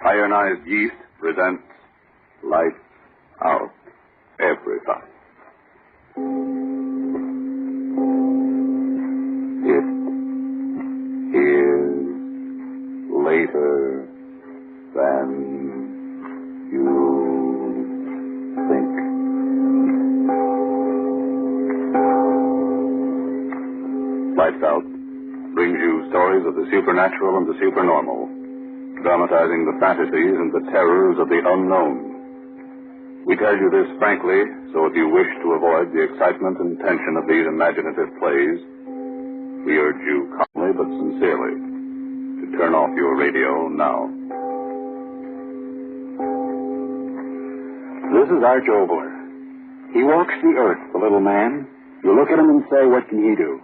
Ironized Yeast presents Lights Out, Everybody. It is later than you think. Lights Out brings you stories of the supernatural and the supernormal, dramatizing the fantasies and the terrors of the unknown. We tell you this frankly, so if you wish to avoid the excitement and tension of these imaginative plays, we urge you calmly but sincerely to turn off your radio now. This is Arch Oboler. He walks the earth, the little man. You look at him and say, what can he do?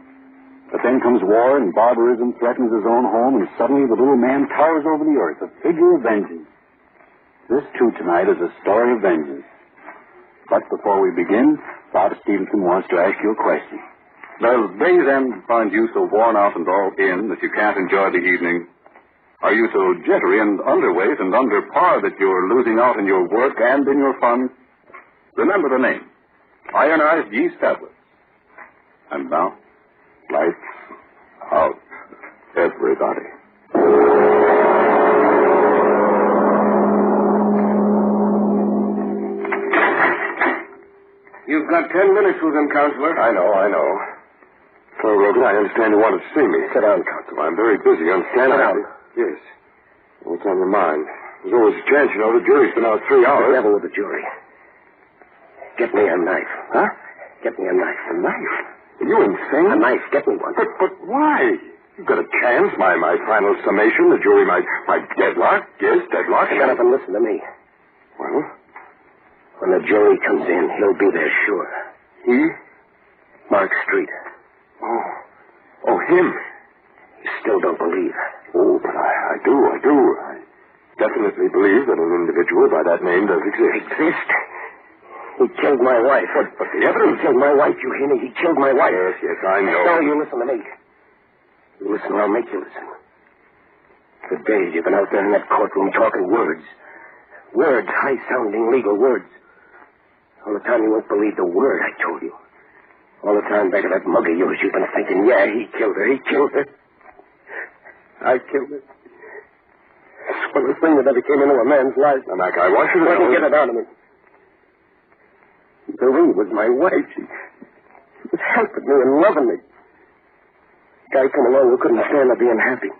But then comes war and barbarism threatens his own home, and suddenly the little man towers over the earth, a figure of vengeance. This, too, tonight is a story of vengeance. But before we begin, Bob Stevenson wants to ask you a question. Does day's end find you so worn out and all in that you can't enjoy the evening? Are you so jittery and underweight and under par that you're losing out in your work and in your fun? Remember the name, Ironized Yeast Tablets. And now, Lights Out, Everybody. You've got 10 minutes with him, Counselor. I know. So, Rogan, I understand you wanted to see me. Sit down, Counselor. I'm very busy, you understand? Sit down. Yes. What's on your mind? There's always a chance, you know. The jury's been out 3 hours. The devil with the jury. Get me a knife. Huh? Get me a knife. A knife? Are you insane? A knife. Get me one. But why? You've got a chance. My final summation. The jury might deadlock. Yes, deadlock. Shut up and listen to me. Well? When the jury comes in, he'll be there, sure. He? Mark Street. Oh, him. You still don't believe? Oh, but I do. I definitely believe that an individual by that name does exist. Exist? He killed my wife. But the evidence... He killed my wife, you hear me? He killed my wife. Yes, I know. No, you listen to me. You listen or I'll make you listen. For days you've been out there in that courtroom talking words. Words, high-sounding legal words. All the time you won't believe the word I told you. All the time back of that mug of yours you've been thinking, yeah, he killed her. I killed her. It's one of the things that ever came into a man's life. Now, Mac, I want you to know... Get it out of me. Marie was my wife. She was helping me and loving me. Guy come along who couldn't stand her being happy.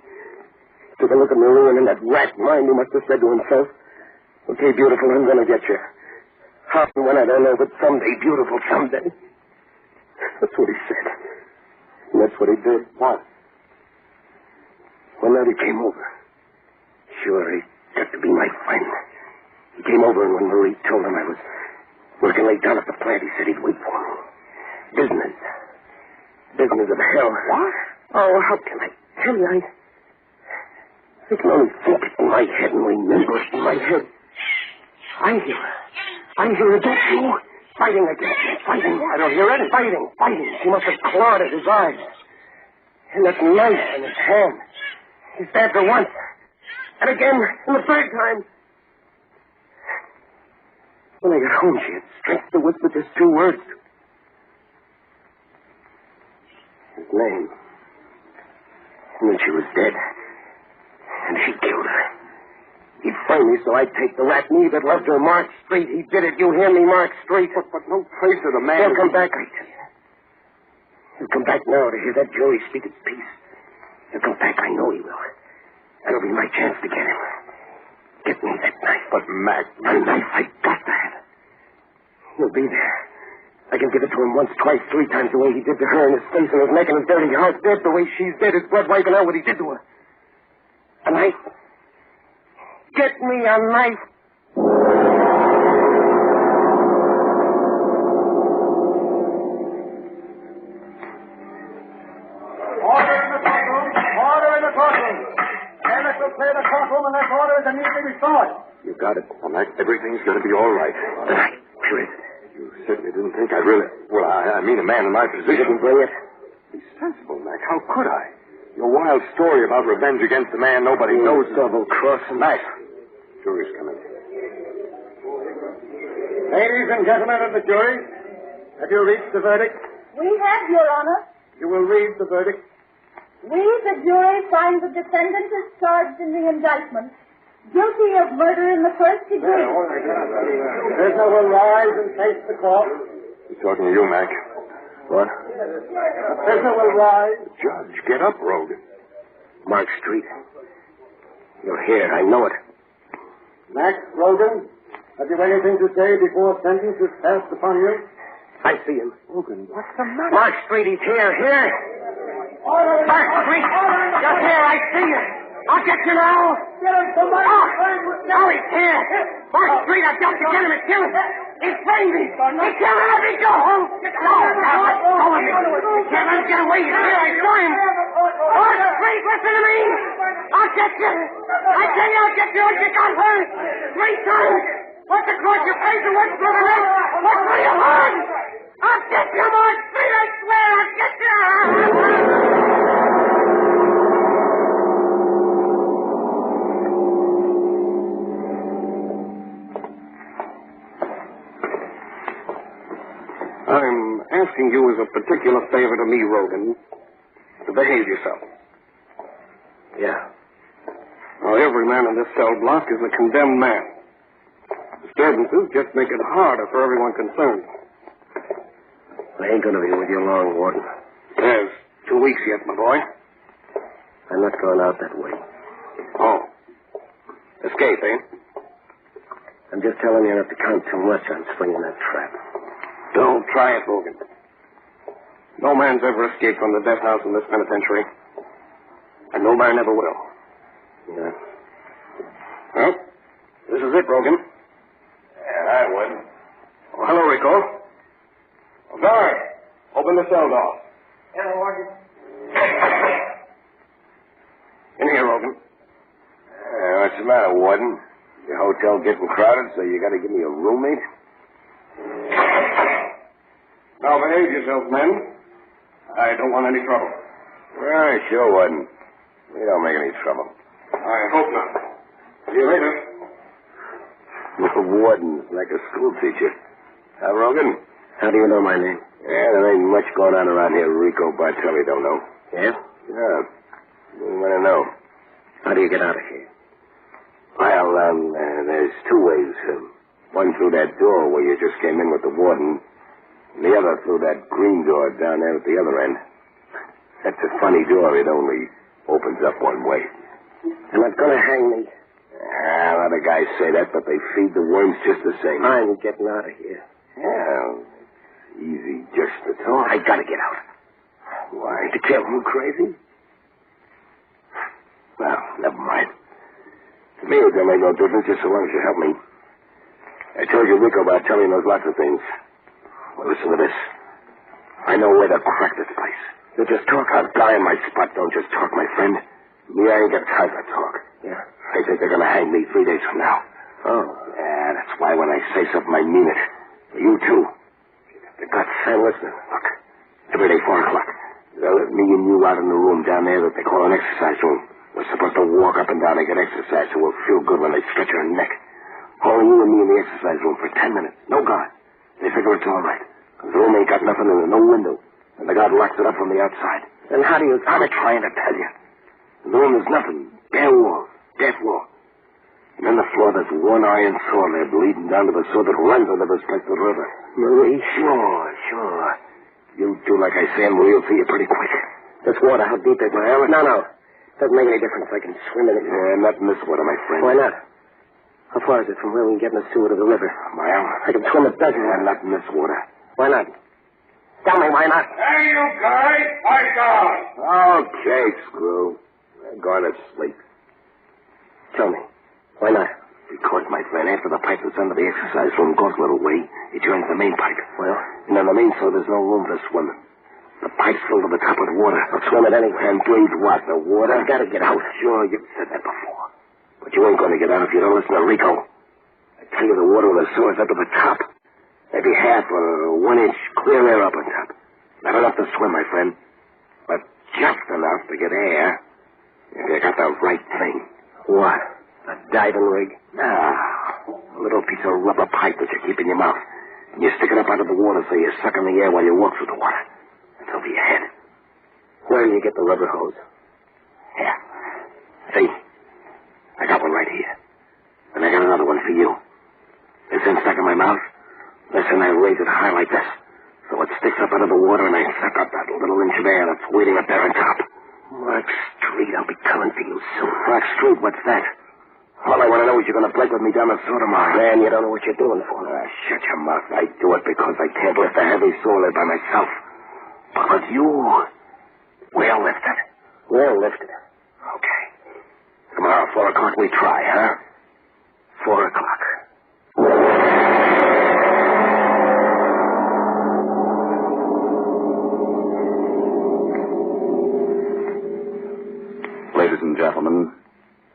Took a look at Marie, and in that rat mind he must have said to himself, okay, beautiful, I'm going to get you. How and when, I don't know, but someday, beautiful, someday. That's what he said. And that's what he did. What? One night he came over. Sure, he got to be my friend. He came over, and when Marie told him I was working late down at the plant, he said he'd wait for me. Business of hell. What? Oh, how can I tell you? I can only think it in my head and remember it in my head. I hear her, don't you? Fighting against me, fighting. I don't hear any. Fighting. She must have clawed at his eyes. And that knife in his hand. He stabbed her once. And again, and the third time. When I got home, she had strength to whisper just 2 words. His name. And then she was dead. And he killed her. He framed me so I'd take the rat me that loved her, Mark Street. He did it. You hear me, Mark Street? But no trace of the man... He'll come back, I tell you. He'll come back now to hear that jury speak its piece. He'll come back. I know he will. That'll be my chance to get him. Get me that knife. But, Mac... A knife. I got to have it. He'll be there. I can give it to him once, twice, 3 times the way he did to her, in his face and his neck and his dirty heart. Dead the way she's dead. His blood wiping out what he did to her. A knife. Get me a knife. Order in the courtroom. Order in the courtroom. Bailiff will clear the courtroom unless order is immediately restored. You got it. Well, Mac, everything's going to be all right. The knife. Here it is. You certainly didn't think I'd really... Well, I mean a man in my You position. didn't bring it? Be sensible, Mac. How could I? Your wild story about revenge against a man nobody knows... Double-crossing. Mac, Jury's coming. Ladies and gentlemen of the jury, have you reached the verdict? We have, Your Honor. You will read the verdict. We, the jury, find the defendant is charged in the indictment guilty of murder in the first degree. Prisoner will rise and face the court. He's talking to you, Mac. What? The prisoner will rise. Judge, get up, Rogan. Mark Street. You're here. I know it. Max Rogan, have you anything to say before sentence is passed upon you? I see him. Rogan, what's the matter? Mark Street, he's here. Here. Mark Street. You're here. I see you. I'll get you now. Get him, somebody. Oh, he's here. Mark Street, I've got to get him and kill him. He's framed me. He killed him. Let me go home. No, go with me. You can't let him get away. He's here. I saw him. Mark Street, listen to me. I'll get you. I tell you, I'll get you if you got hurt. 3 times. Once across your face and once through the neck. Once through your heart. I'll get you, Mark Street. I swear I'll get you. I'm asking you as a particular favor to me, Rogan, to behave yourself. Yeah. Now, every man in this cell block is a condemned man. Disturbances just make it harder for everyone concerned. I ain't going to be with you long, Warden. There's 2 weeks yet, my boy. I'm not going out that way. Oh. Escape, eh? I'm just telling you not to count too much on swinging that trap. Don't try it, Logan. No man's ever escaped from the death house in this penitentiary. And no man ever will. Yeah. Well, this is it, Rogan. Yeah, I would. Oh, hello, Rico. Oh, guard, open the cell door. Hello, Warden. In here, Rogan. What's the matter, Warden? Your hotel getting crowded, so you got to give me a roommate? Now behave yourselves, men. I don't want any trouble. Right, sure, Warden. We don't make any trouble. I hope not. See you later. The warden's like a school teacher. Huh, Rogan? How do you know my name? Yeah, there ain't much going on around here Rico Bartelli don't know. Yeah? Yeah. What do you want to know? How do you get out of here? Well, there's 2 ways. One through that door where you just came in with the warden. And the other through that green door down there at the other end. That's a funny door. It only opens up one way. They're not going to hang me. A lot of guys say that, but they feed the worms just the same. I'm getting out of here. Yeah, it's easy just to talk. I got to get out. Why? To kill you crazy? Well, never mind. To me, it don't make no difference just so long as you help me. I told you Rico Bartelli knows lots of things. Well, listen to this. I know where to crack this place. You just talk. I'll die in my spot. Don't just talk, my friend. Me, I ain't got time for talk. Yeah. I think they're going to hang me 3 days from now. Oh. Yeah, that's why when I say something, I mean it. You, too. The guts. Hey, listen. Look, every day, 4 o'clock, they'll let me and you out in the room down there that they call an exercise room. We're supposed to walk up and down and get exercise so we'll feel good when they stretch our neck. Only you and me in the exercise room for 10 minutes. No guard. They figure it's all right. The room ain't got nothing in it, no window. And the guard locks it up from the outside. Then how do you... I'm trying to tell you. In the room there's nothing. Bare walls. Death wall. And on the floor there's one iron saw there bleeding down to the saw that runs under this place, the river. Marie? Sure. You do like I say and we'll see you pretty quick. This water, how deep is my arm? No. Doesn't make any difference. I can swim in it. Yeah, not in this water, my friend. Why not? How far is it from where we can get in the sewer to the river? A mile. I can swim a dozen. Yeah, not in this water. Why not? Tell me why not. Hey, you guys, fight down. Okay, Screw. They're going to sleep. Tell me. Why not? Because, my friend, after the pipe that's under the exercise room goes a little way, it joins the main pipe. Well? And on the main floor, there's no room for swimming. The pipe's filled to the top with water. I'll swim it anyway. And breathe what? The water? I gotta get out. Sure, you've said that before. But you ain't going to get out if you don't listen to Rico. I tell you, the water of the sewer's up to the top. Maybe half or 1 inch clear air up on top. Not enough to swim, my friend. But just enough to get air. If you got the right thing. What? A diving rig? A little piece of rubber pipe that you keep in your mouth. And you stick it up out of the water so you suck in the air while you walk through the water. It's over your head. Where do you get the rubber hose? Here. See? I got one right here. And I got another one for you. This end stuck in my mouth. This end I raise it high like this. So it sticks up out of the water and I suck up that little inch of air that's waiting up there on top. Mark Street, I'll be coming for you soon. Rock Street, what's that? All I want to know is you're going to break with me down the sewer tomorrow. Man, you don't know what you're doing for. Shut your mouth. I do it because I can't lift a heavy sewer lid by myself. But with you, we'll lift it. We'll lift it. Okay. Tomorrow, 4 o'clock, we try, huh? 4 o'clock. Ladies and gentlemen,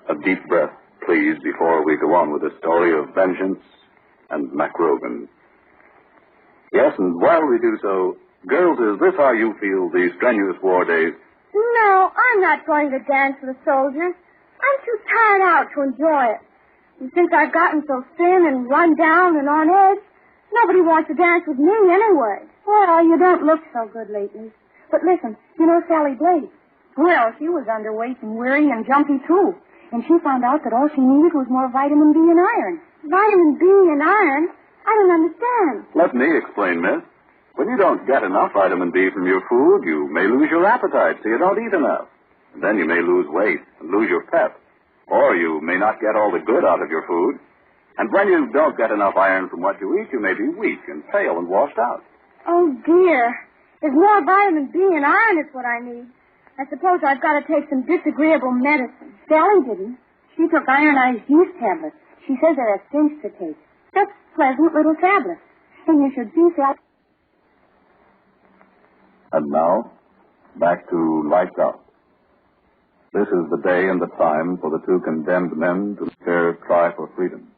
a deep breath, please, before we go on with the story of vengeance and MacRogan. Yes, and while we do so, girls, is this how you feel these strenuous war days? No, I'm not going to dance with a soldier. I'm too tired out to enjoy it. And since I've gotten so thin and run down and on edge, nobody wants to dance with me anyway. Well, you don't look so good lately. But listen, you know Sally Blake? Well, she was underweight and weary and jumpy, too. And she found out that all she needed was more vitamin B and iron. Vitamin B and iron? I don't understand. Let me explain, miss. When you don't get enough vitamin B from your food, you may lose your appetite, so you don't eat enough. And then you may lose weight and lose your pep. Or you may not get all the good out of your food. And when you don't get enough iron from what you eat, you may be weak and pale and washed out. Oh, dear. There's more vitamin B and iron is what I need. I suppose I've got to take some disagreeable medicine. Sally didn't. She took ironized yeast tablets. She says they're a cinch to take. Just pleasant little tablets. And you should see Sally. And now, back to Lights Out. This is the day and the time for the two condemned men to their try for freedom.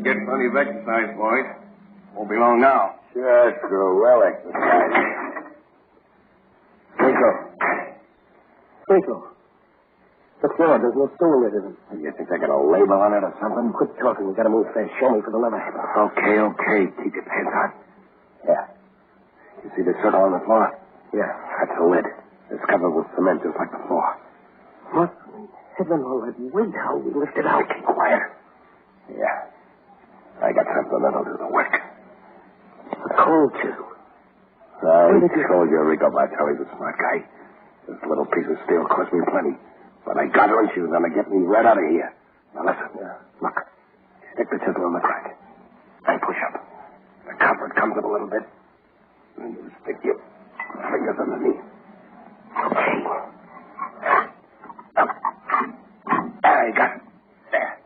Get plenty of exercise, boys. Won't be long now. Sure, true. Well exercised. Twinkle. The floor, there's no stool in it. You think they got a label on it or something? Quit talking. We gotta move fast. Show me for the lever. Okay. Keep your pants on. Yeah. You see the circle on the floor? Yeah. That's the lid. It's covered with cement just like the floor. What? Heaven, all that weight. How we lift it out? Keep quiet. Yeah. I got something that'll do the work. A cold chisel. I told you Rico Bartelli's a smart guy. This little piece of steel cost me plenty. But I got her and she was going to get me right out of here. Now listen. Look. Stick the chisel in the crack. And push up. The comfort comes up a little bit. And you stick your fingers underneath. Okay. Up. There, you got it. There.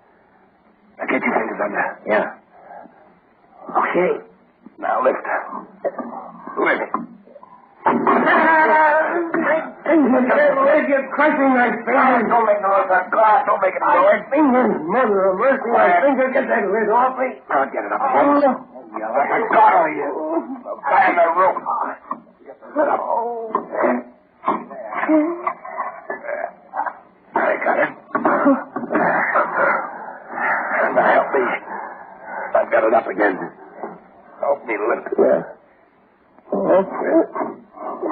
Now get your fingers under. Yeah. Okay. Now lift. Lift. You're crushing my fingers. Don't make no noise. That glass. Don't make it noise. Fingers, mother of mercy. My fingers, get that lid off me. I'll get it up. You're like a god, you. Back in the room. Get the lid up. I got it. Now help me. I've got it up again. Help me lift it. Yeah.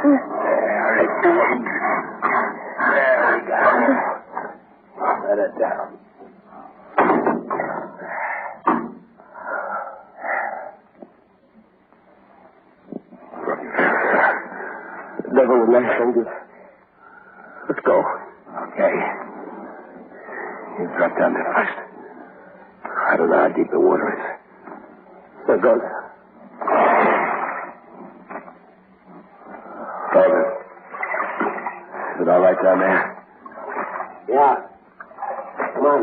There it goes. There we go. Let it down. The devil with my fingers. Let's go. Okay. You drop down there first. I don't know how deep the water is. They're gone. David. Is it all right down there? Yeah. Come on.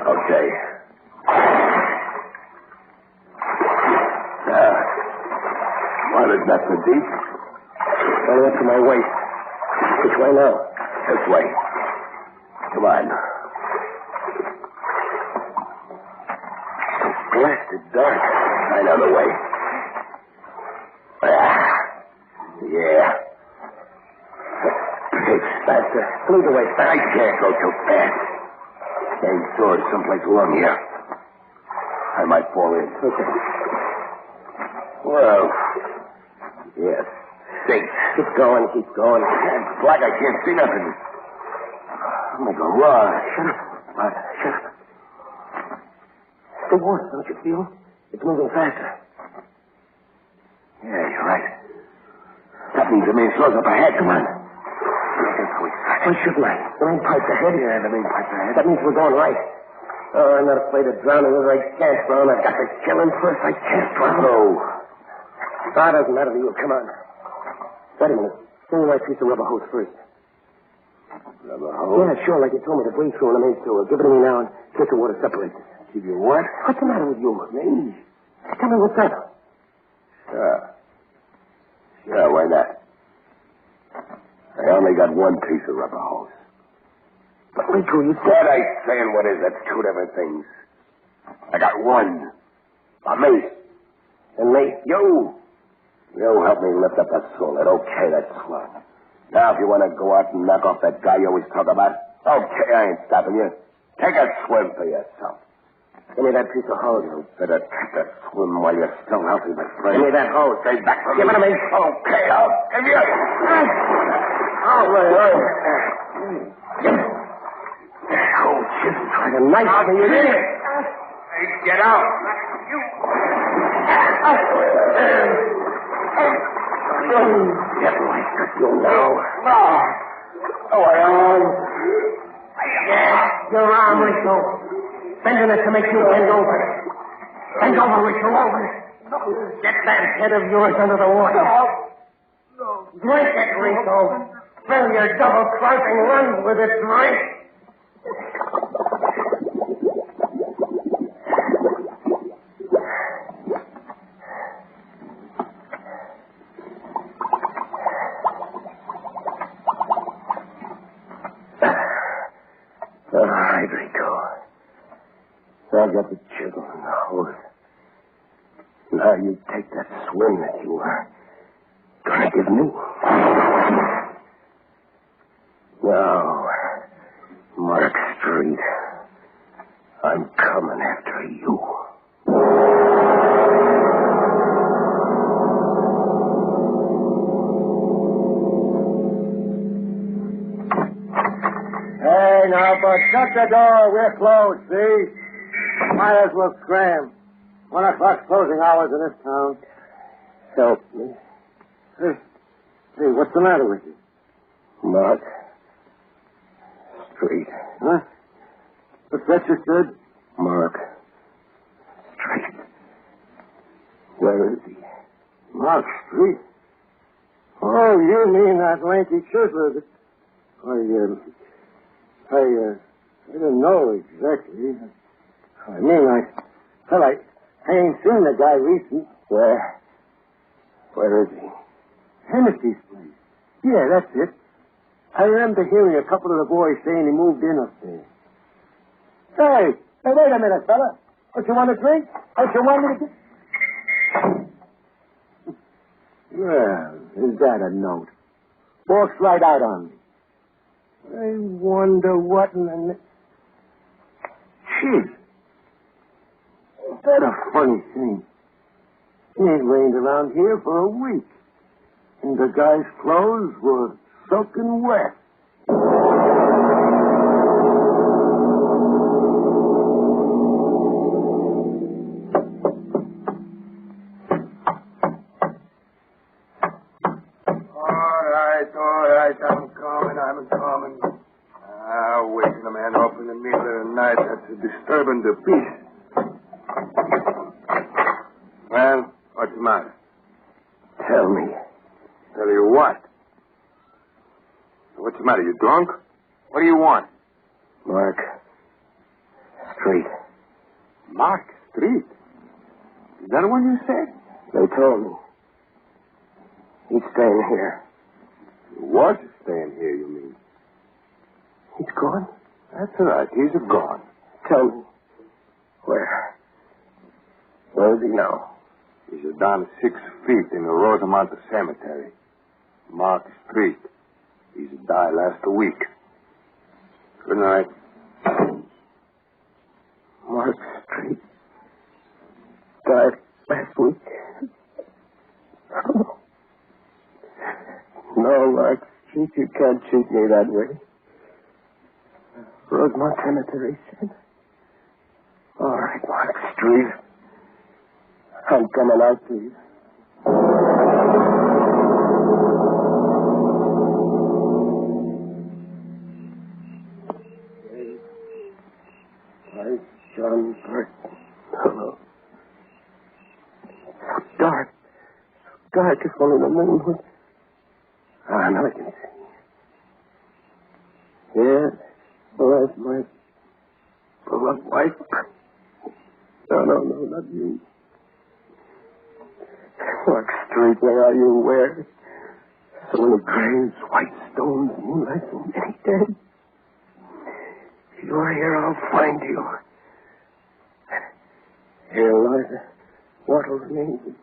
Okay. Water's not so deep. Only up to my waist. Which way now? This way. Come on. Blasted dark. I know the way. Yeah. Faster. Lead the way. I can't go too fast. There's doors someplace along here. I might fall in. Okay. Well, yes, safe. Keep going, keep going. It's black. I can't see nothing. I'm like a rod. Shut up. What? Shut up. The water, don't you feel? It's moving faster. Yeah, you're right. That means the main floor's up ahead. Come on. Why shouldn't I? The main pipe's ahead. Yeah, the main pipe's ahead. That means we're going right. Oh, I'm not afraid of drowning whether I can't drown. I've got to kill him first. I can't drown. No. Ah, it doesn't matter to you. Come on. Wait a minute. Give me my piece of rubber hose first. Rubber hose? Yeah, sure, like you told me to bring through in the main sewer. Give it to me now and get the water separated. Give you what? What's the matter with you? Me? Tell me what's that. Sure, why not? I only got one piece of rubber hose. But wait till you... What I say and what is, that's two different things. I got one. For me. And me? You help me lift up that solid. Okay, that's swell. Now, if you want to go out and knock off that guy you always talk about, okay, I ain't stopping you. Take a swim for yourself. Give me that piece of hose. You better take that swim while you're still healthy, my friend. Give me that hose. Stay back from Give me. it to me. Okay, I'll give you. Oh, wait. Oh, shit. Try to knife me, you idiot. Hey, get out. You. Get right, got you now. Oh, I am. Yeah, your arm, Rico. Bending it to make you bend over. Bend over, Rico, over. Get that head of yours under the water. Drink it, Rico. Fill your double-crossing lungs with it, drink. All right, Rico. I got the chisel and the hose. Now you take that swim that you were gonna give me. Now, Mark Street, I'm coming after you. Hey, now, but shut the door. We're closed, see? Might as well scram. 1 o'clock's closing hours in this town. Help me. Hey, what's the matter with you? Mark Street. Huh? What's that you said? Mark Street. Where is he? Mark Street? Oh, you mean that lanky chiseler that... I don't know exactly. I mean, I ain't seen the guy recent. Where is he? Hennessy's place. Yeah, that's it. I remember hearing a couple of the boys saying he moved in up there. Hey, wait a minute, fella. Don't you want a drink? Don't you want me to get... Well, is that a note? Walks right out on me. I wonder what in the... Gee. Is that a funny thing? It ain't rained around here for a week. And the guy's clothes were soaking wet. All right, I'm coming. Waking a man up in the middle of the night, that's disturbing the peace. Well, what's the matter? Tell me. Tell you what? What's the matter, you drunk? What do you want? Mark Street. Mark Street? Is that the one you said? They told me. He's staying here. He was staying here, you mean? He's gone? That's right, he's gone. Tell me. Where? Where is he now? He's down 6 feet in the Rosamond Cemetery. Mark Street. He's died last week. Good night. Mark Street died last week. No, Mark Street, you can't treat me that way. Rosemont Cemetery said. All right, Mark Street. I'm coming out to you. Hi, John Burton. Hello. So dark. So dark if only the moon would... Ah, now I can see. Yeah, well, that's my beloved wife. No, not you. Mark Street, where are you? Where? So many graves, white stones, moonlight, so many dead. If you're here, I'll find you. Here lies Wattles' name.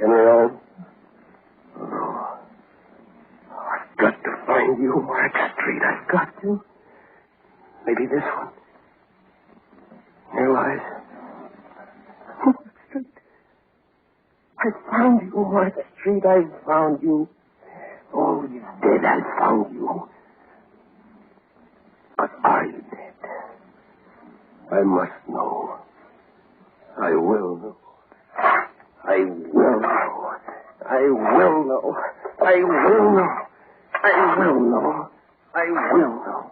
Henry Owen. Oh, I've got to find you, Mark Street. I've got to. Maybe this one. Here lies Mark Street. I found you, Mark Street. I found you. Oh, he's dead. I found you. But are you dead? I must know. I will know. I will know. I will know. I will know. I will know. I will know.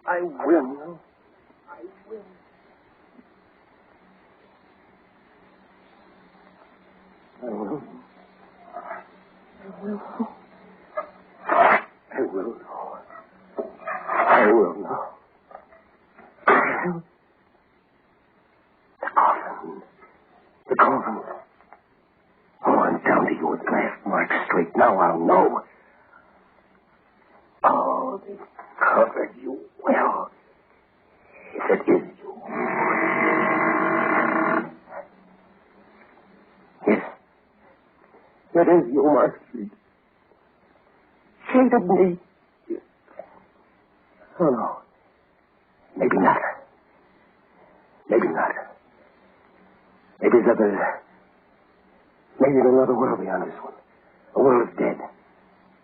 I will know. I will. I will. I will know. I will know. I will know. The coffin. The coffin. Oh, I'm down to you at last, Mark Street. Now I'll know. Oh, they covered you well. If it is you. Yes. It is you, Mark Street. Shaded me. Oh, no. Maybe not. Maybe not. Maybe there's other... Maybe there's another world beyond this one. A world of dead.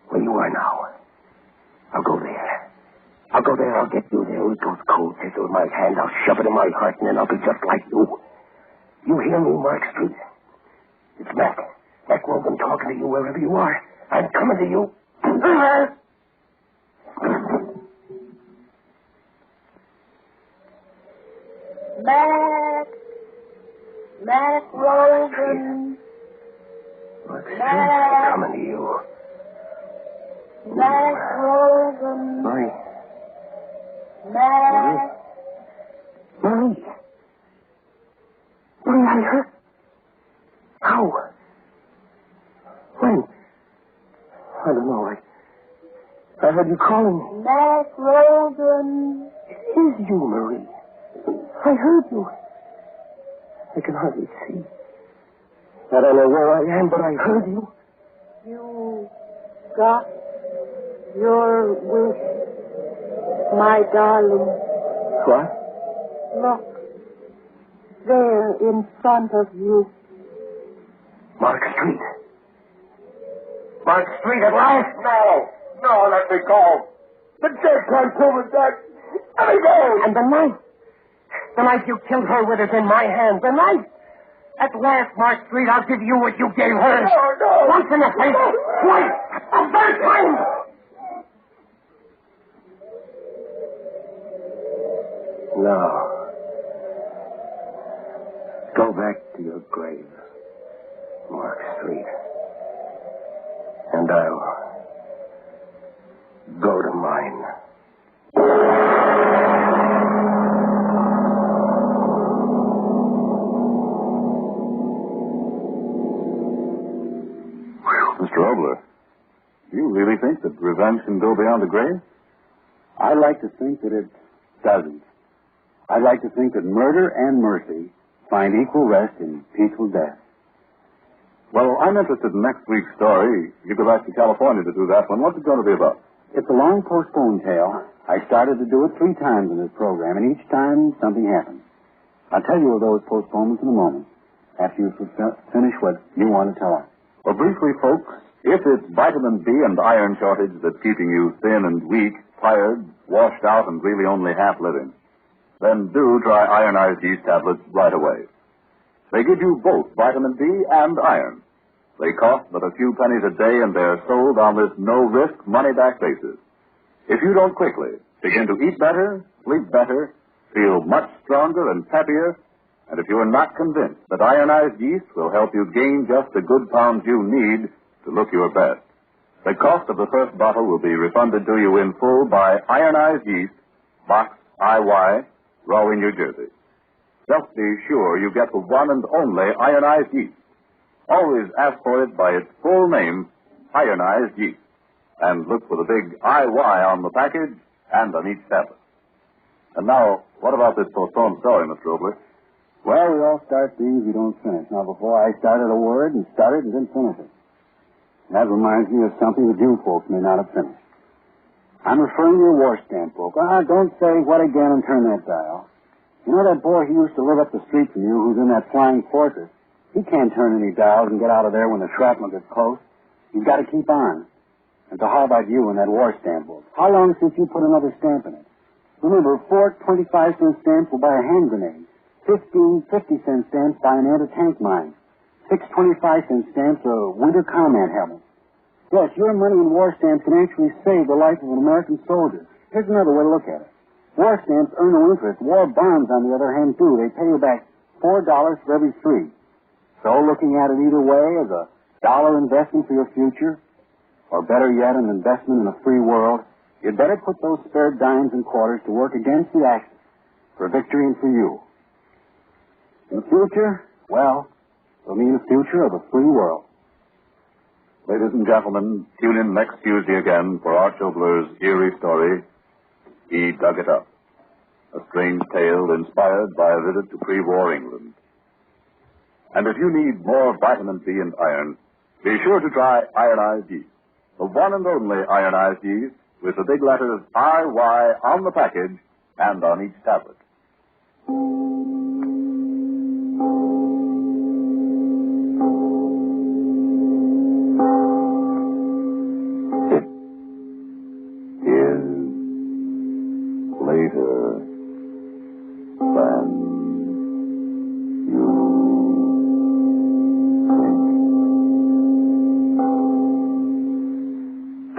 Where you are now. I'll go there. I'll go there. I'll get you there with those cold pistol in my hand. I'll shove it in my heart, and then I'll be just like you. You hear me, Mark Street? It's Mac. Mac Rogan talking to you wherever you are. I'm coming to you. Mac Rogan. Mark Street, I'm coming to you. Mac Rogan. Marie. Mac. Marie, I heard. How? When? I don't know. I heard you calling me. Mac Rogan. It is you, Marie. I heard you. I can hardly see. I don't know where I am, but I heard you. You got your wish, my darling. What? Look, there in front of you. Mark Street. Mark Street at last? No, let me go. The dead can't prove it dead. Let me go. And the knife. The knife you killed her with is in my hand. The knife. At last, Mark Street, I'll give you what you gave her. No. Once in the face. Twice. A third time. No. Go back to your grave, Mark Street. And I'll go to mine. Mr. Oboler, do you really think that revenge can go beyond the grave? I like to think that it doesn't. I'd like to think that murder and mercy find equal rest in peaceful death. Well, I'm interested in next week's story. You go back to California to do that one. What's it going to be about? It's a long postponed tale. I started to do it 3 times in this program, and each time something happened. I'll tell you of those postponements in a moment, after you finish what you want to tell us. Well, briefly, folks, if it's vitamin B and iron shortage that's keeping you thin and weak, tired, washed out, and really only half living, then do try ironized yeast tablets right away. They give you both vitamin B and iron. They cost but a few pennies a day, and they're sold on this no-risk, money-back basis. If you don't quickly begin to eat better, sleep better, feel much stronger and happier, and if you are not convinced that ironized yeast will help you gain just the good pounds you need to look your best, the cost of the first bottle will be refunded to you in full by Ironized Yeast, Box IY, Rahway, New Jersey. Just be sure you get the one and only ironized yeast. Always ask for it by its full name, ironized yeast, and look for the big IY on the package and on each tablet. And now, what about this postponed story, Mr. Oboler? Well, we all start things we don't finish. Now, before I started a word and started and didn't finish it. That reminds me of something that you folks may not have finished. I'm referring to your war stamp book. Don't say what again and turn that dial. You know that boy who used to live up the street from you who's in that flying fortress? He can't turn any dials and get out of there when the shrapnel gets close. He's got to keep on. And so how about you and that war stamp book? How long since you put another stamp in it? Remember, 4 25-cent stamps will buy a hand grenade. 15 50-cent stamps buy an anti-tank mine. 6 25-cent stamps a winter combat helmet. Yes, your money in war stamps can actually save the life of an American soldier. Here's another way to look at it. War stamps earn no interest. War bonds, on the other hand, do. They pay you back $4 for every 3. So looking at it either way as a dollar investment for your future, or better yet, an investment in a free world, you'd better put those spare dimes and quarters to work against the Axis for victory and for you. In the future, well, it'll mean the future of a free world. Ladies and gentlemen, tune in next Tuesday again for Arch Oboler's eerie story, He Dug It Up, a strange tale inspired by a visit to pre-war England. And if you need more vitamin C and iron, be sure to try ironized yeast, the one and only ironized yeast with the big letters IY on the package and on each tablet. Later than you think.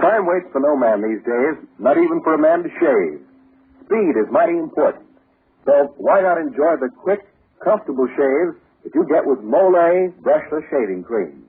Time waits for no man these days, not even for a man to shave. Speed is mighty important. So why not enjoy the quick, comfortable shave that you get with Mole brushless shaving cream?